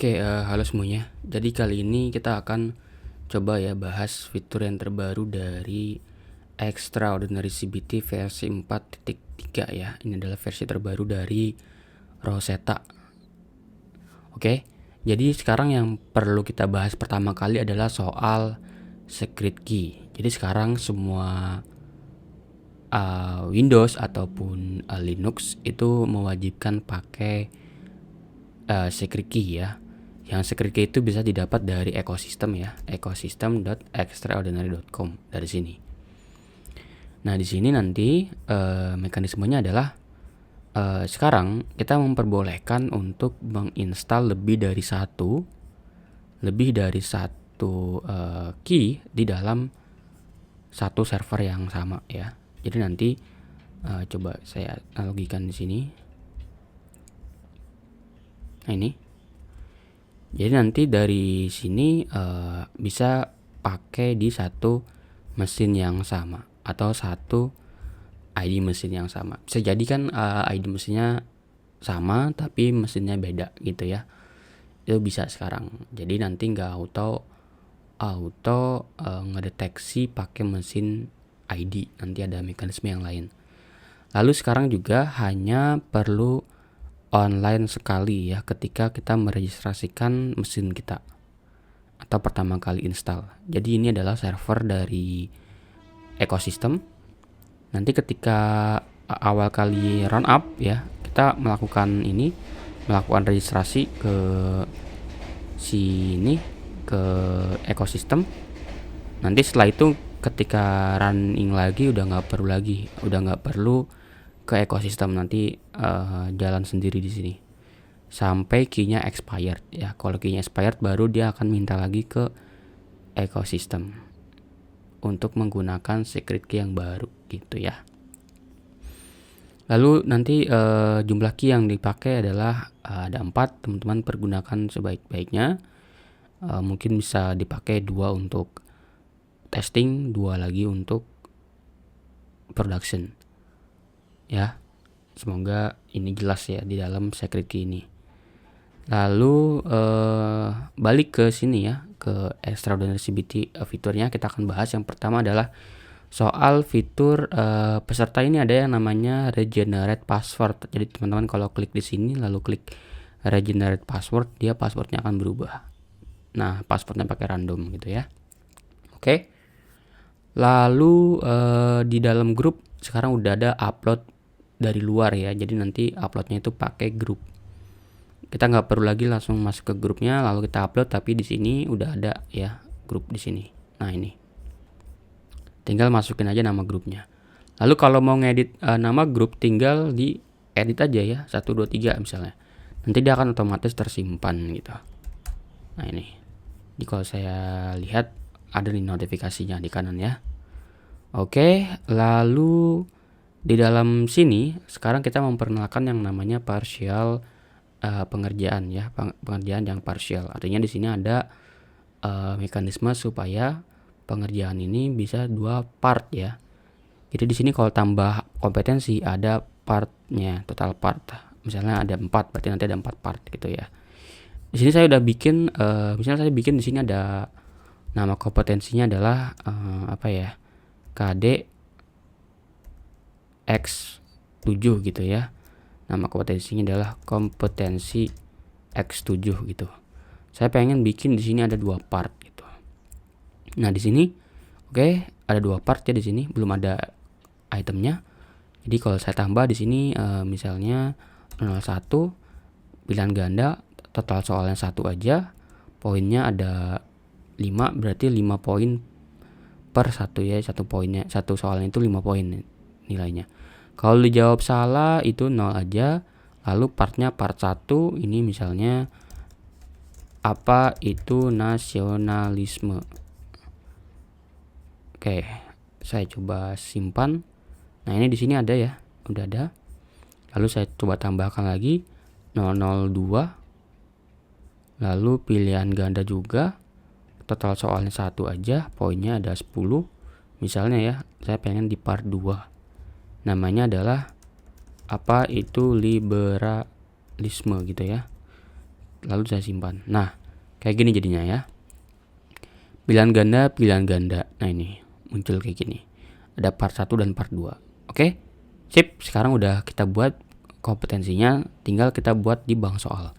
Oke, halo semuanya. Jadi kali ini kita akan coba ya bahas fitur yang terbaru dari Extraordinary CBT versi 4.3 ya. Ini adalah versi terbaru dari Rosetta. Oke, jadi sekarang yang perlu kita bahas pertama kali adalah soal secret key. Jadi sekarang semua Windows ataupun Linux itu mewajibkan pakai secret key ya. Yang secret key itu bisa didapat dari ekosistem ya, ecosystem.extraordinary.com dari sini. Nah, di sini nanti mekanismenya adalah sekarang kita memperbolehkan untuk menginstal lebih dari satu key di dalam satu server yang sama ya. Jadi nanti coba saya analogikan di sini. Nah, ini. Jadi nanti dari sini bisa pakai di satu mesin yang sama atau satu ID mesin yang sama. Bisa jadi kan ID mesinnya sama tapi mesinnya beda gitu ya. Itu bisa sekarang. Jadi nanti nggak auto ngedeteksi pakai mesin ID. Nanti ada mekanisme yang lain. Lalu sekarang juga hanya perlu online sekali ya ketika kita meregistrasikan mesin kita atau pertama kali install. Jadi ini adalah server dari ekosistem. Nanti ketika awal kali run up ya, kita melakukan registrasi ke sini ke ekosistem. Nanti setelah itu ketika running lagi udah nggak perlu ke ekosistem, nanti jalan sendiri di sini sampai key-nya expired ya. Kalau key-nya expired baru dia akan minta lagi ke ekosistem untuk menggunakan secret key yang baru gitu ya. Lalu nanti jumlah key yang dipakai adalah ada 4. Teman-teman pergunakan sebaik-baiknya. Mungkin bisa dipakai 2 untuk testing, 2 lagi untuk production ya. Semoga ini jelas ya di dalam secret key ini. Lalu balik ke sini ya, ke Extraordinary CBT fiturnya. Kita akan bahas yang pertama adalah soal fitur peserta ini ada yang namanya regenerate password. Jadi teman-teman kalau klik di sini lalu klik regenerate password, dia passwordnya akan berubah. Nah, passwordnya pakai random gitu ya. Oke. Lalu di dalam grup sekarang udah ada upload dari luar ya. Jadi nanti uploadnya itu pakai grup. Kita nggak perlu lagi langsung masuk ke grupnya lalu kita upload, tapi di sini udah ada ya grup di sini. Nah, ini. Tinggal masukin aja nama grupnya. Lalu kalau mau ngedit nama grup tinggal di edit aja ya, 1 2 3 misalnya. Nanti dia akan otomatis tersimpan gitu. Nah, ini. Jadi kalau saya lihat ada nih notifikasinya di kanan ya. Oke, lalu di dalam sini sekarang kita memperkenalkan yang namanya partial pengerjaan ya, pengerjaan yang partial. Artinya di sini ada mekanisme supaya pengerjaan ini bisa 2 part ya. Jadi di sini kalau tambah kompetensi ada partnya, total part. Misalnya ada 4, berarti nanti ada 4 part gitu ya. Di sini saya udah bikin misalnya saya bikin di sini ada nama kompetensinya adalah KD X7 gitu ya. Nama kompetensinya adalah kompetensi X7 gitu. Saya pengen bikin di sini ada 2 part gitu. Nah, di sini ada 2 part ya, di sini belum ada itemnya. Jadi kalau saya tambah di sini misalnya 01 pilihan ganda, total soalnya 1 aja. Poinnya ada 5, berarti 5 poin per 1 ya, 1 poinnya, 1 soalnya itu 5 poin nilainya. Kalau dijawab salah itu 0 aja. Lalu partnya part 1 ini misalnya apa itu nasionalisme. Oke, saya coba simpan. Nah, ini di sini ada ya, udah ada. Lalu saya coba tambahkan lagi 002. Lalu pilihan ganda juga. Total soalnya 1 aja, poinnya ada 10. Misalnya ya, saya pengen di part 2. Namanya adalah apa itu liberalisme gitu ya. lalu saya simpan. Nah, kayak gini jadinya ya. Pilihan ganda. Nah, ini muncul kayak gini. Ada part 1 dan part 2. Oke. Sip, sekarang udah kita buat kompetensinya, tinggal kita buat di bank soal.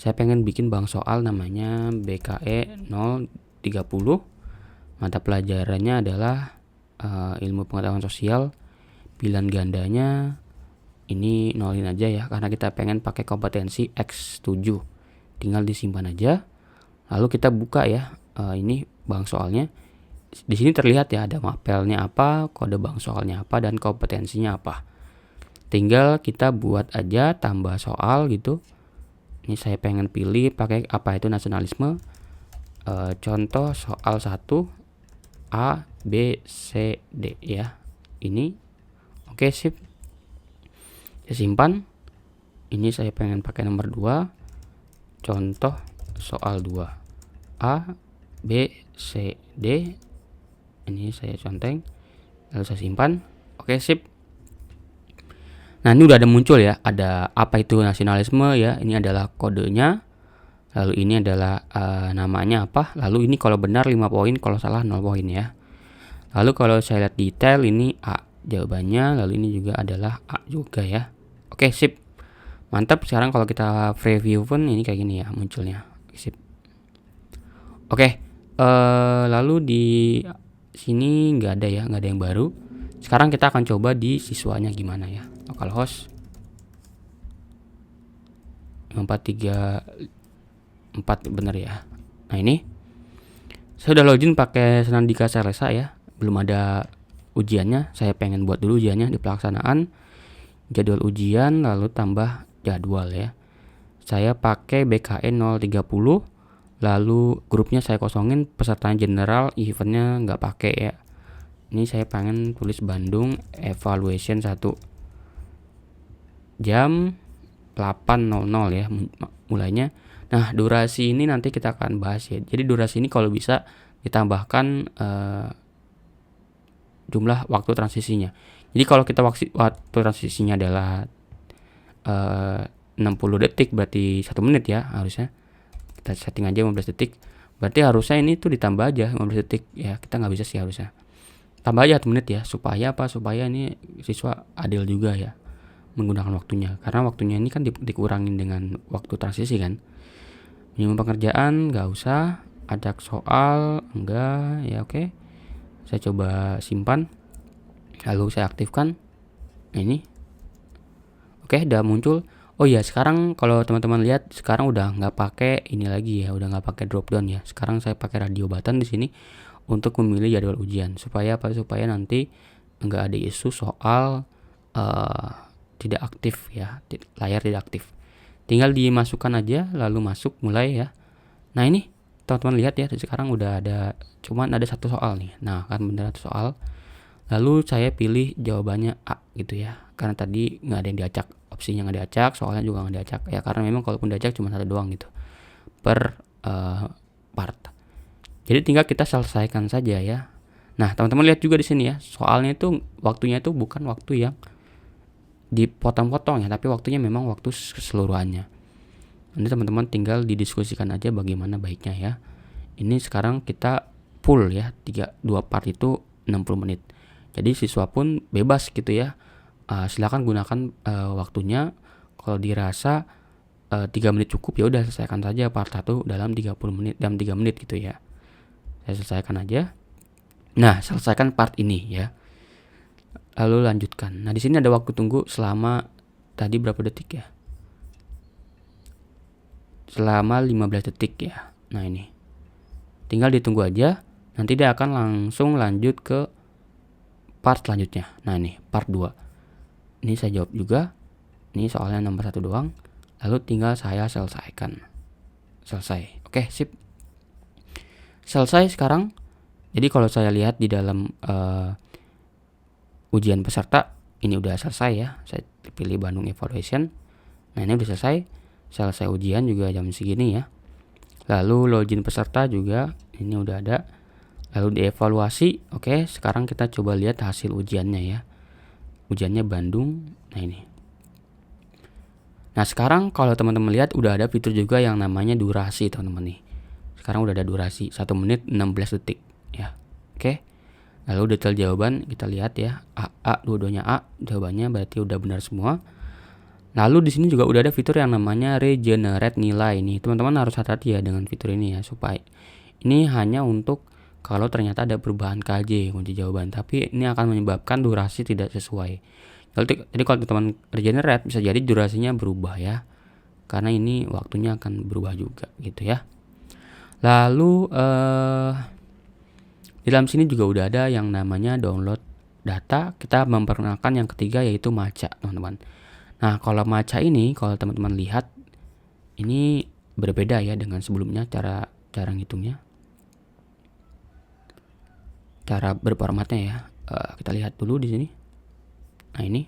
Saya pengen bikin bank soal namanya BKE 030. Mata pelajarannya adalah ilmu pengetahuan sosial. Pilihan gandanya ini nolin aja ya, karena kita pengen pakai kompetensi X7. Tinggal disimpan aja. Lalu kita buka ya, ini bank soalnya. Di sini terlihat ya, ada mapelnya apa, kode bank soalnya apa, dan kompetensinya apa. Tinggal kita buat aja tambah soal gitu. Ini saya pengen pilih pakai apa itu nasionalisme. Contoh soal 1 A, B, C, D ya. Ini oke, sip. Saya simpan. Ini saya pengen pakai nomor 2. Contoh soal 2 A, B, C, D. Ini saya conteng, lalu saya simpan. Oke, sip. Nah, ini udah ada muncul ya, ada apa itu nasionalisme ya. Ini adalah kodenya. Lalu ini adalah namanya apa. Lalu ini kalau benar 5 poin, kalau salah 0 poin ya. Lalu kalau saya lihat detail, ini A jawabannya. Lalu ini juga adalah A juga ya. Oke, sip. Mantap. Sekarang kalau kita preview pun ini kayak gini ya munculnya. Sip. Oke. Lalu di sini nggak ada yang baru. Sekarang kita akan coba di siswanya gimana ya. Localhost 434 bener ya. Nah, ini saya udah login pakai Senandika Selesa ya. Belum ada ujiannya. Saya pengen buat dulu ujiannya di pelaksanaan. Jadwal ujian lalu tambah jadwal ya. Saya pakai BKE 030. Lalu grupnya saya kosongin, peserta general, eventnya nggak pakai ya. Ini saya pengen tulis Bandung evaluation 1 jam 8.00 ya mulainya. Nah, durasi ini nanti kita akan bahas ya. Jadi durasi ini kalau bisa ditambahkan jumlah waktu transisinya. Jadi kalau kita waktu transisinya adalah 60 detik berarti 1 menit ya harusnya. Kita setting aja 15 detik. Berarti harusnya ini tuh ditambah aja 15 detik ya. Kita nggak bisa sih harusnya. Tambah aja 1 menit ya. Supaya apa? Supaya ini siswa adil juga ya menggunakan waktunya. Karena waktunya ini kan dikurangin dengan waktu transisi kan. Minimum pengerjaan nggak usah. Ajak soal enggak ya. Oke. Saya coba simpan. Lalu saya aktifkan. Ini. Oke, udah muncul. Oh iya, sekarang kalau teman-teman lihat sekarang udah nggak pakai ini lagi ya, udah nggak pakai drop down ya. Sekarang saya pakai radio button di sini untuk memilih jadwal ujian. Supaya apa? Supaya nanti nggak ada isu soal tidak aktif ya, layar tidak aktif. Tinggal dimasukkan aja, lalu masuk mulai ya. Nah, ini teman-teman lihat ya, sekarang udah ada, cuman ada 1 soal nih. Nah, kan bener 1 soal. Lalu saya pilih jawabannya A gitu ya, karena tadi nggak ada yang diacak, opsinya nggak diacak, soalnya juga nggak diacak ya, karena memang kalaupun diacak cuma 1 doang gitu per part. Jadi tinggal kita selesaikan saja ya. Nah, teman-teman lihat juga di sini ya, soalnya itu waktunya itu bukan waktu yang dipotong-potong ya, tapi waktunya memang waktu keseluruhannya. Nanti teman-teman tinggal didiskusikan aja bagaimana baiknya ya. Ini sekarang kita full ya, 2 part itu 60 menit. Jadi siswa pun bebas gitu ya. Silakan gunakan waktunya. Kalau dirasa 3 menit cukup ya udah selesaikan saja part 1 dalam 30 menit, dalam 3 menit gitu ya. Saya selesaikan aja. Nah, selesaikan part ini ya. Lalu lanjutkan. Nah, di sini ada waktu tunggu selama tadi berapa detik ya? Selama 15 detik ya. Nah, ini. Tinggal ditunggu aja. Nanti dia akan langsung lanjut ke part selanjutnya. Nah, ini part 2. Ini saya jawab juga. Ini soalnya nomor 1 doang. Lalu tinggal saya selesaikan. Selesai. Oke, sip. Selesai sekarang. Jadi kalau saya lihat di dalam ujian peserta, ini udah selesai ya. Saya pilih Bandung Evaluation. Nah, ini udah selesai. Selesai ujian juga jam segini ya. Lalu login peserta juga ini udah ada. Lalu dievaluasi. Oke, sekarang kita coba lihat hasil ujiannya ya. Ujiannya Bandung. Nah, ini. Nah, sekarang kalau teman-teman lihat udah ada fitur juga yang namanya durasi, teman-teman nih. Sekarang udah ada durasi 1 menit 16 detik ya. Oke. Lalu detail jawaban kita lihat ya. Dua-duanya A, jawabannya berarti udah benar semua. Lalu di sini juga udah ada fitur yang namanya regenerate nilai nih. Teman-teman harus hati-hati ya dengan fitur ini ya, supaya ini hanya untuk kalau ternyata ada perubahan KJ kunci jawaban, tapi ini akan menyebabkan durasi tidak sesuai. Jadi kalau teman regenerate bisa jadi durasinya berubah ya. Karena ini waktunya akan berubah juga gitu ya. Lalu di dalam sini juga udah ada yang namanya download data. Kita memperkenalkan yang ketiga yaitu Maca, teman-teman. Nah, kalau Maca ini kalau teman-teman lihat ini berbeda ya dengan sebelumnya cara ngitungnya. Cara berformatnya ya. Kita lihat dulu di sini. Nah, ini.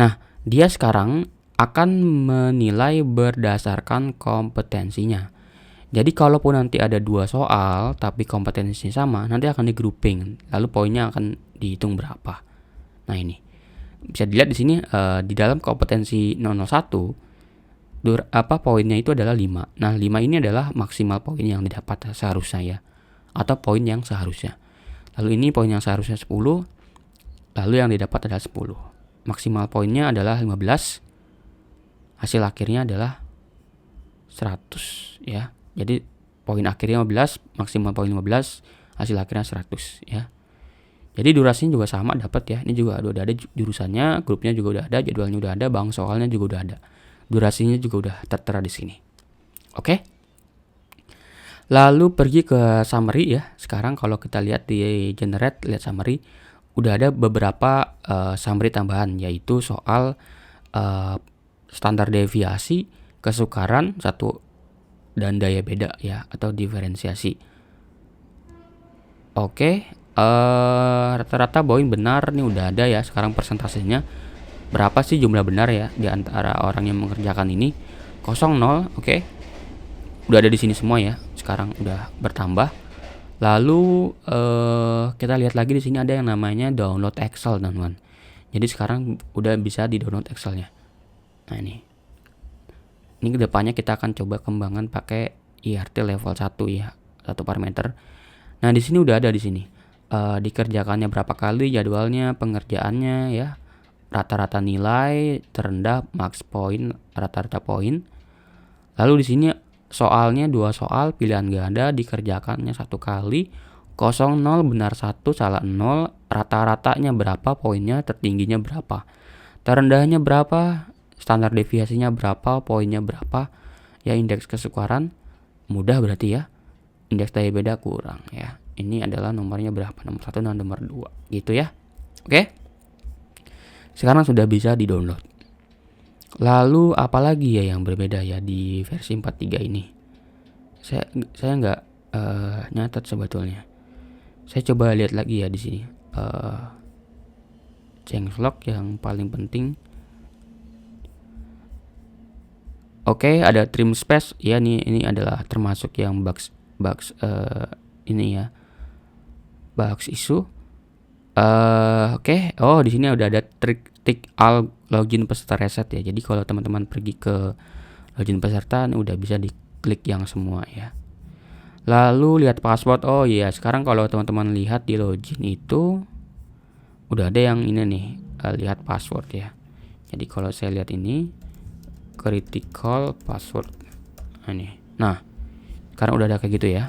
Nah, dia sekarang akan menilai berdasarkan kompetensinya. Jadi kalaupun nanti ada 2 soal tapi kompetensinya sama, nanti akan di-grouping, lalu poinnya akan dihitung berapa. Nah, ini. Bisa dilihat di sini di dalam kompetensi 001 poinnya itu adalah 5. Nah, 5 ini adalah maksimal poin yang didapat seharusnya ya, atau poin yang seharusnya. Lalu ini poin yang seharusnya 10, lalu yang didapat adalah 10. Maksimal poinnya adalah 15, hasil akhirnya adalah 100 ya. Jadi poin akhirnya 15, maksimal poin 15, hasil akhirnya 100 ya. Jadi durasinya juga sama dapat ya. Ini juga udah ada jurusannya, grupnya juga udah ada, jadwalnya udah ada, bank soalnya juga udah ada. Durasinya juga udah tertera di sini. Oke? Lalu pergi ke summary ya. Sekarang kalau kita lihat di generate, lihat summary, udah ada beberapa summary tambahan, yaitu soal standar deviasi, kesukaran, satu, dan daya beda ya, atau diferensiasi. Oke, rata-rata poin benar nih udah ada ya. Sekarang persentasenya berapa sih jumlah benar ya di antara orang yang mengerjakan ini? 0, oke. Udah ada di sini semua ya. Sekarang udah bertambah. Lalu kita lihat lagi di sini ada yang namanya download Excel, teman-teman. Jadi sekarang udah bisa di-download Excelnya. Nah, ini kedepannya kita akan coba kembangkan pakai IRT level 1 ya, 1 parameter. Nah, di sini udah ada di sini. Dikerjakannya berapa kali, jadwalnya, pengerjaannya ya, rata-rata nilai, terendah, max point, rata-rata poin. Lalu di sini soalnya 2 soal, pilihan ganda, dikerjakannya 1 kali, 0, 0, benar 1, salah 0, rata-ratanya berapa, poinnya, tertingginya berapa, terendahnya berapa, standar deviasinya berapa, poinnya berapa, ya indeks kesukaran mudah berarti ya, indeks daya beda kurang ya. Ini adalah nomornya berapa, nomor 1 dan nomor 2 gitu ya. Oke. Sekarang sudah bisa di-download. Lalu apalagi ya yang berbeda ya di versi 43 ini? Saya nggak nyatat sebetulnya. Saya coba lihat lagi ya di sini. Changelog yang paling penting. Oke, ada trim space ya, ini adalah termasuk yang bugs ini ya. Bugs issue. Oke. Oh, di sini udah ada tick all login peserta reset ya. Jadi kalau teman-teman pergi ke login peserta, udah bisa diklik yang semua ya. Lalu lihat password. Oh iya, sekarang kalau teman-teman lihat di login itu udah ada yang ini nih, lihat password ya. Jadi kalau saya lihat ini critical password. Nah, sekarang udah ada kayak gitu ya.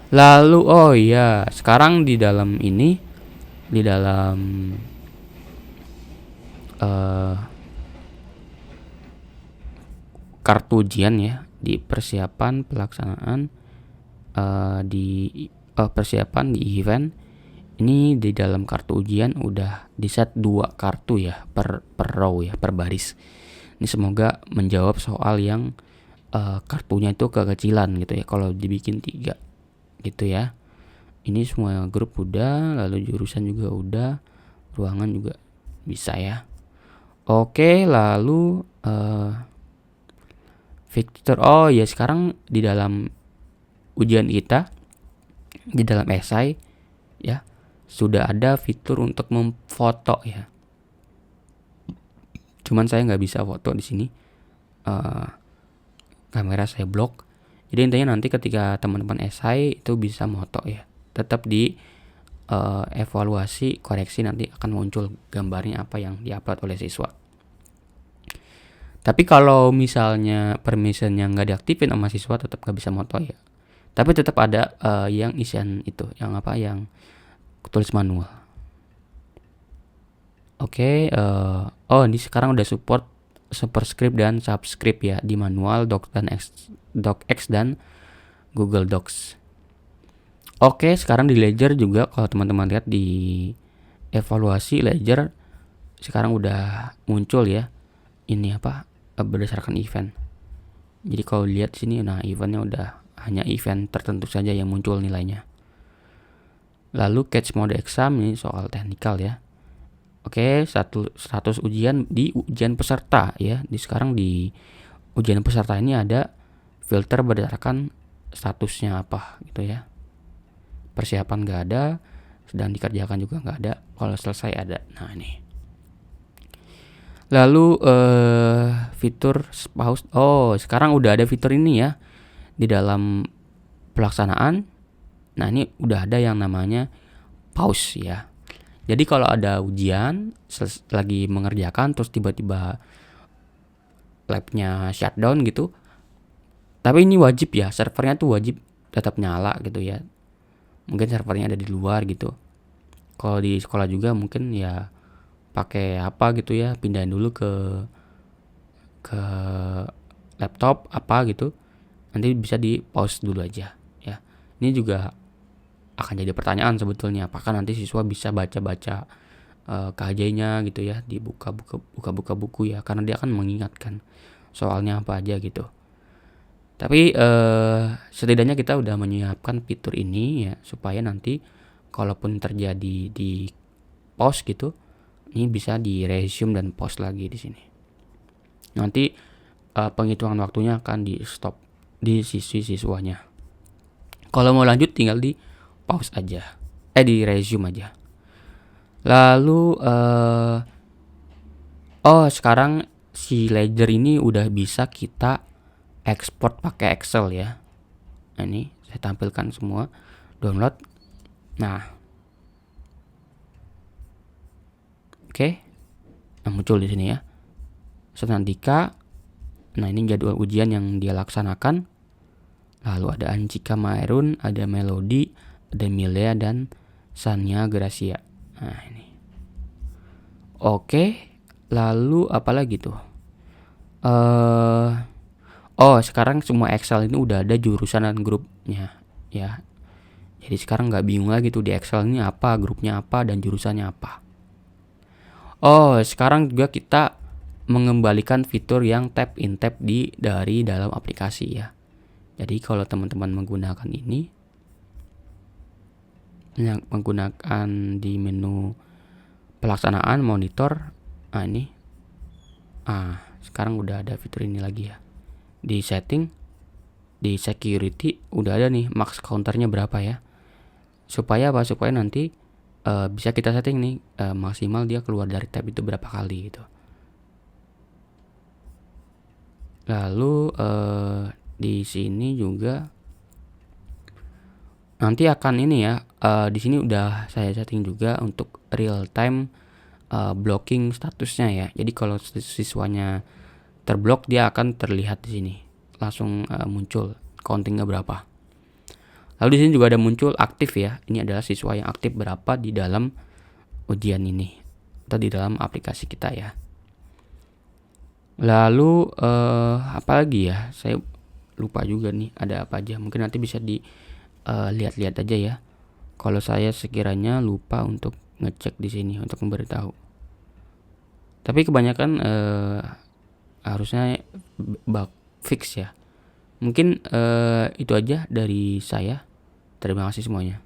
Lalu oh iya, sekarang di dalam ini, di dalam kartu ujian ya, di persiapan pelaksanaan persiapan di event ini, di dalam kartu ujian udah di set 2 kartu ya per row ya, per baris. Ini semoga menjawab soal yang kartunya itu kekecilan gitu ya, kalau dibikin 3 gitu ya. Ini semua grup udah, lalu jurusan juga udah, ruangan juga bisa ya. Oke, lalu fitur, oh ya, sekarang di dalam ujian kita, di dalam esai ya, sudah ada fitur untuk memfoto ya. Cuman saya nggak bisa foto di sini. Kamera saya blok. Jadi intinya nanti ketika teman-teman esai itu bisa moto ya. Tetap di evaluasi, koreksi nanti akan muncul gambarnya apa yang diupload oleh siswa. Tapi kalau misalnya permissionnya nggak diaktifin sama siswa, tetap nggak bisa moto ya. Tapi tetap ada yang isian itu, yang tulis manual. Oke, ini sekarang udah support superscript dan subscript ya di manual docx dan Google Docs. Oke, sekarang di Ledger juga kalau teman-teman lihat di evaluasi Ledger sekarang udah muncul ya. Ini berdasarkan event. Jadi kalau lihat sini, nah eventnya udah hanya event tertentu saja yang muncul nilainya. Lalu catch mode exam ini soal teknikal ya. Oke, status ujian di ujian peserta ya. Sekarang di ujian peserta ini ada filter berdasarkan statusnya apa gitu ya. Persiapan nggak ada, sedang dikerjakan juga nggak ada, kalau selesai ada. Nah ini. Lalu fitur pause. Sekarang udah ada fitur ini ya di dalam pelaksanaan. Nah ini udah ada yang namanya pause ya. Jadi kalau ada ujian lagi mengerjakan terus tiba-tiba labnya shutdown gitu. Tapi ini wajib ya, servernya tuh wajib tetap nyala gitu ya. Mungkin servernya ada di luar gitu. Kalau di sekolah juga mungkin ya pakai apa gitu ya, pindahin dulu ke laptop apa gitu, nanti bisa di pause dulu aja ya. Ini juga akan jadi pertanyaan sebetulnya, apakah nanti siswa bisa baca-baca KJ-nya gitu ya, buka buku ya, karena dia akan mengingatkan soalnya apa aja gitu. Tapi setidaknya kita udah menyiapkan fitur ini ya, supaya nanti kalaupun terjadi di pause gitu, ini bisa di resume dan pause lagi di sini. Nanti penghitungan waktunya akan di stop di sisi siswanya. Kalau mau lanjut tinggal di pause aja, di resume aja. Lalu sekarang si Ledger ini udah bisa kita export pakai Excel ya. Nah, ini saya tampilkan semua, download. Nah, oke. Nah, muncul di sini ya. Senantika. Nah, ini jadwal ujian yang dia laksanakan. Lalu ada Ancika Maerun, ada Melody, ada Milea dan Sania Gracia. Nah, ini. Oke. Lalu apa lagi tuh? Sekarang semua Excel ini udah ada jurusan dan grupnya ya. Jadi sekarang nggak bingung lagi tuh di Excel ini apa, grupnya apa, dan jurusannya apa. Sekarang juga kita mengembalikan fitur yang tap in tap dari dalam aplikasi ya. Jadi kalau teman-teman menggunakan ini, yang menggunakan di menu pelaksanaan monitor, nah ini, sekarang udah ada fitur ini lagi ya. Di setting, di security udah ada nih max counternya berapa ya. Supaya apa? Supaya nanti bisa kita setting nih maksimal dia keluar dari tab itu berapa kali gitu. Lalu di sini juga nanti akan ini ya, di sini udah saya setting juga untuk real time blocking statusnya ya. Jadi kalau siswanya terblok, dia akan terlihat di sini langsung muncul countingnya berapa. Lalu di sini juga ada muncul aktif ya. Ini adalah siswa yang aktif berapa di dalam ujian ini atau di dalam aplikasi kita ya. Lalu apa lagi ya? Saya lupa juga nih ada apa aja. Mungkin nanti bisa lihat-lihat aja ya. Kalau saya sekiranya lupa untuk ngecek di sini untuk memberitahu. Tapi kebanyakan harusnya bug fix ya. Mungkin itu aja dari saya. Terima kasih semuanya.